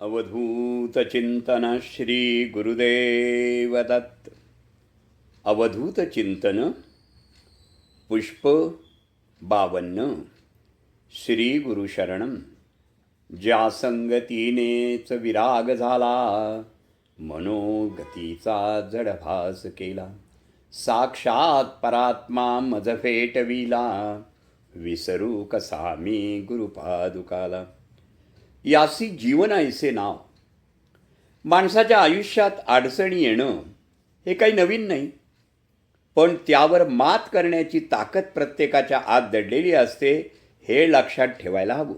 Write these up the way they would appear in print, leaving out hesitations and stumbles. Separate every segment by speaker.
Speaker 1: अवधूत चिंतन श्री गुरुदेव दत्त. अवधूत चिंतन पुष्प 52. श्री गुरुशरणम. ज्या संगतीनेच विराग झाला, मनोगतीचा जडभास केला. साक्षात परात्मा मज फेटविला, विसरू कसा मी गुरुपादुकाला. यासी जीवन ऐसे नाव. माणसाच्या आयुष्यात अडचणी येणं हे काही नवीन नाही, पण त्यावर मात करण्याची ताकद प्रत्येकाच्या आत दडलेली असते, हे लक्षात ठेवायला हवं.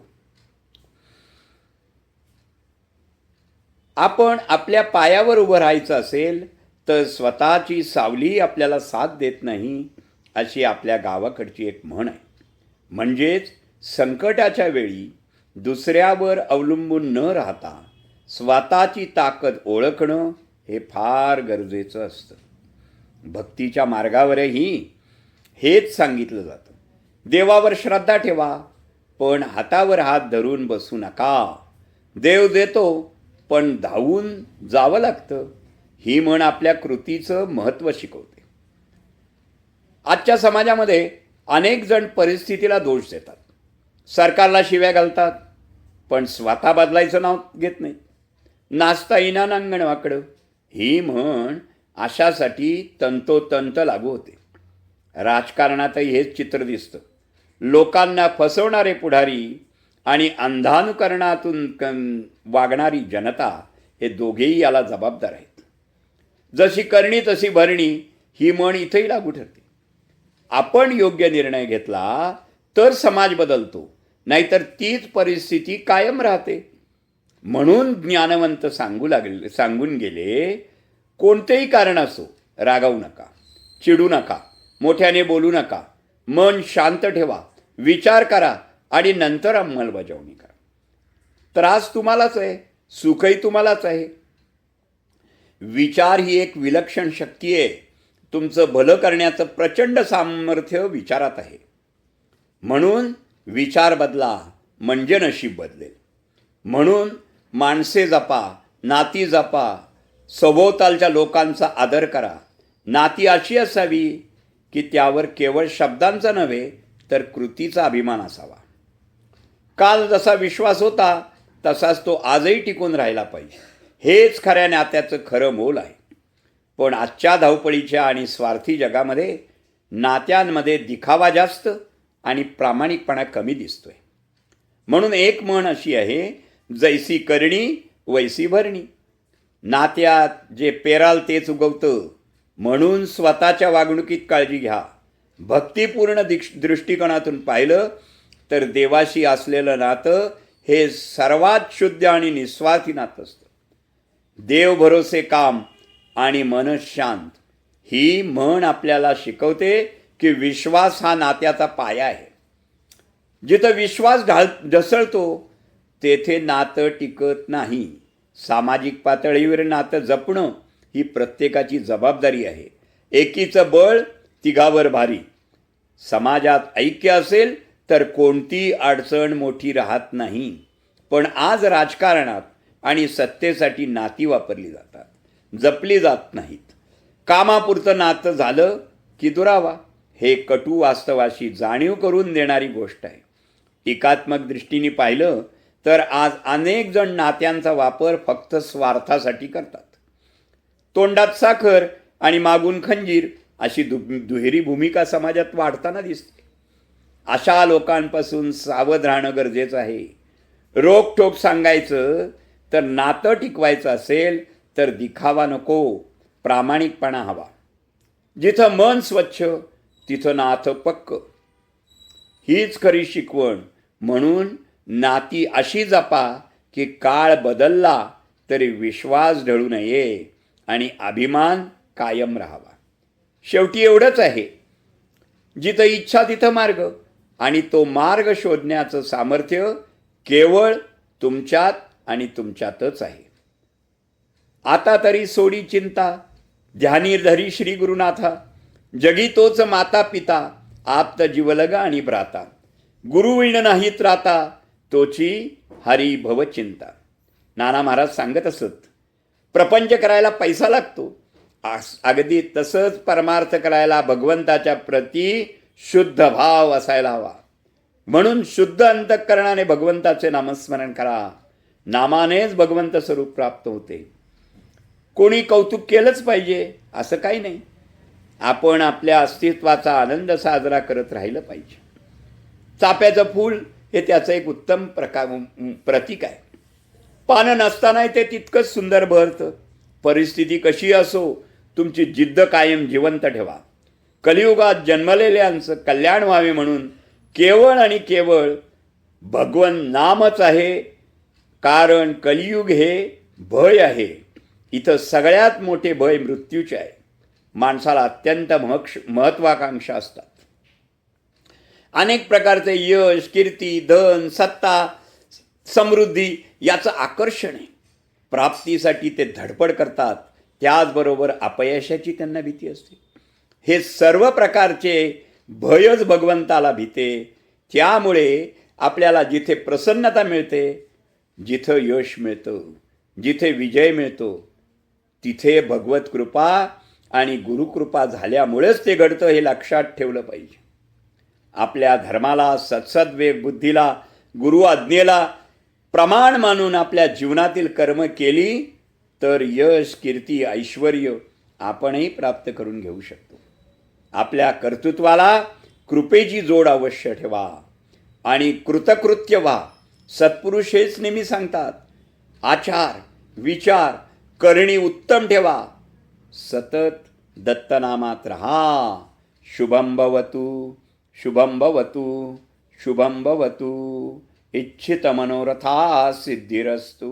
Speaker 1: आपण आपल्या पायावर उभं राहायचं असेल तर स्वतःची सावली आपल्याला साथ देत नाही, अशी आपल्या गावाकडची एक म्हण आहे. म्हणजेच संकटाच्या वेळी दुसऱ्यावर अवलंबून न राहता स्वतःची ताकद ओळखणं हे फार गरजेचं असतं. भक्तीच्या मार्गावरही हेच सांगितलं जातं. देवावर श्रद्धा ठेवा, पण हातावर हात धरून बसू नका. देव देतो, पण धावून जावं लागतं. ही म्हण आपल्या कृतीचं महत्त्व शिकवते. आजच्या समाजामध्ये अनेक जण परिस्थितीला दोष देतात, सरकारला शिव्या घालतात, पण स्वतः बदलायचं नाव घेत नाही. नाचता येईना नांगण वाकडं, ही म्हण अशासाठी तंतोतंत लागू होते. राजकारणातही हेच चित्र दिसतं. लोकांना फसवणारे पुढारी आणि अंधानुकरणातून वागणारी जनता हे दोघेही याला जबाबदार आहेत. जशी करणी तशी भरणी, ही म्हण इथंही लागू ठरते. आपण योग्य निर्णय घेतला तर समाज बदलतो, नाहीतर तीच परिस्थिती कायम राहते. म्हणून ज्ञानवंत सांगून गेले, कोणतेही कारण असो, रागावू नका, चिडू नका, मोठ्याने बोलू नका, मन शांत ठेवा, विचार करा आणि नंतर अंमलबजावणी करा. त्रास तुम्हालाच आहे, सुखही तुम्हालाच आहे. विचार ही एक विलक्षण शक्ती आहे. तुमचं भलं करण्याचं प्रचंड सामर्थ्य विचारात आहे. म्हणून विचार बदला, म्हणजे नशीब बदलेल. म्हणून माणसे जपा, नाती जपा, सभोवतालच्या लोकांचा आदर करा. नाती अशी असावी की त्यावर केवळ शब्दांचा नव्हे तर कृतीचा अभिमान असावा. काल जसा विश्वास होता तसाच तो आजही टिकून राहिला पाहिजे. हेच खऱ्या नात्याचं खरं मोल आहे. पण आजच्या धावपळीच्या आणि स्वार्थी जगामध्ये नात्यांमध्ये दिखावा जास्त आणि प्रामाणिकपणा कमी दिसतोय. म्हणून एक म्हण अशी आहे, जैसी करणी वैसी भरणी. नात्यात जे पेराल तेच उगवतं. म्हणून स्वतःच्या वागणुकीत काळजी घ्या. भक्तिपूर्ण दृष्टिकोनातून पाहिलं तर देवाशी असलेलं नातं हे सर्वात शुद्ध आणि निस्वार्थी नातं असतं. देव भरोसे काम आणि मन शांत, ही म्हण आपल्याला शिकवते की विश्वास हा नात्याचा पाया आहे. जिथं विश्वास ढसळतो तेथे नातं टिकत नाही. सामाजिक पातळीवर नातं जपणं ही प्रत्येकाची जबाबदारी आहे. एकीचं बळ तिघावर भारी. समाजात ऐक्य असेल तर कोणती अडचण मोठी राहत नाही. पण आज राजकारणात आणि सत्तेसाठी नाती वापरली जातात, जपली जात नाहीत. कामापुरतं नातं झालं की दुरावा, हे कटू वास्तवाशी जाणीव करून देणारी गोष्ट आहे. टीकात्मक दृष्टीने पाहिलं तर आज अनेक जण नात्यांचा वापर फक्त स्वार्थासाठी करतात. तोंडात साखर आणि मागून खंजीर अशी दुहेरी भूमिका समाजात वाढताना दिसते. अशा लोकांपासून सावध राहणं गरजेचं आहे. रोखठोक सांगायचं तर नातं टिकवायचं असेल तर दिखावा नको, प्रामाणिकपणा हवा. जिथं मन स्वच्छ तिथं नातं पक्क, हीच खरी शिकवण. म्हणून नाती अशी जपा की काळ बदलला तरी विश्वास ढळू नये आणि अभिमान कायम राहावा. शेवटी एवढंच आहे, जिथं इच्छा तिथं मार्ग, आणि तो मार्ग शोधण्याचं सामर्थ्य केवळ तुमच्यात आणि तुमच्यातच आहे. आता तरी सोडी चिंता, ध्यानी धरी श्री गुरुनाथा. जगी तोच माता पिता, आप्त जीवलग आणि भ्राता. गुरुविण नाही त्राता, तोची हरी भव चिंता. नाना महाराज सांगत असत, प्रपंच करायला पैसा लागतो, अगदी तसंच परमार्थ करायला भगवंताच्या प्रती शुद्ध भाव असायला हवा. म्हणून शुद्ध अंतःकरणाने भगवंताचे नामस्मरण करा. नामानेच भगवंत स्वरूप प्राप्त होते. कोणी कौतुक केलंच पाहिजे असं काही नाही. आपण आपल्या अस्तित्वाचा आनंद साजरा करत राहिलं पाहिजे. चाफ्याचं फूल हे त्याचं एक उत्तम प्रतीक आहे. पानं नसतानाही ते तितकंच सुंदर बहरतं. परिस्थिती कशी असो, तुमची जिद्द कायम जिवंत ठेवा. कलियुगात जन्मलेल्यांचं कल्याण व्हावे म्हणून केवळ आणि केवळ भगवन नामच आहे. कारण कलियुग हे भय आहे. इथं सगळ्यात मोठे भय मृत्यूचे आहे. माणसाला अत्यंत महत्वाकांक्षा असतात. अनेक प्रकारचे यश, कीर्ती, धन, सत्ता, समृद्धी याचं आकर्षण आहे. प्राप्तीसाठी ते धडपड करतात. त्याचबरोबर अपयशाची त्यांना भीती असते. हे सर्व प्रकारचे भयच भगवंताला भीते. त्यामुळे आपल्याला जिथे प्रसन्नता मिळते, जिथं यश मिळतं, जिथे विजय मिळतो, तिथे भगवत कृपा आणि गुरुकृपा झाल्यामुळेच ते घडतं हे लक्षात ठेवलं पाहिजे. आपल्या धर्माला, सत्सद्विवेक बुद्धीला, गुरु आज्ञेला प्रमाण मानून आपल्या जीवनातील कर्म केली तर यश, कीर्ती, ऐश्वर आपणही प्राप्त करून घेऊ शकतो. आपल्या कर्तृत्वाला कृपेची जोड अवश्य ठेवा आणि कृतकृत्य व्हा. सत्पुरुष हेच नेहमी सांगतात, आचार, विचार, करणी उत्तम ठेवा. सतत दत्तनामात रहा. शुभम भवतु, शुभम भवतु, शुभम भवतु. इच्छित मनोरथा सिद्धिरस्तु.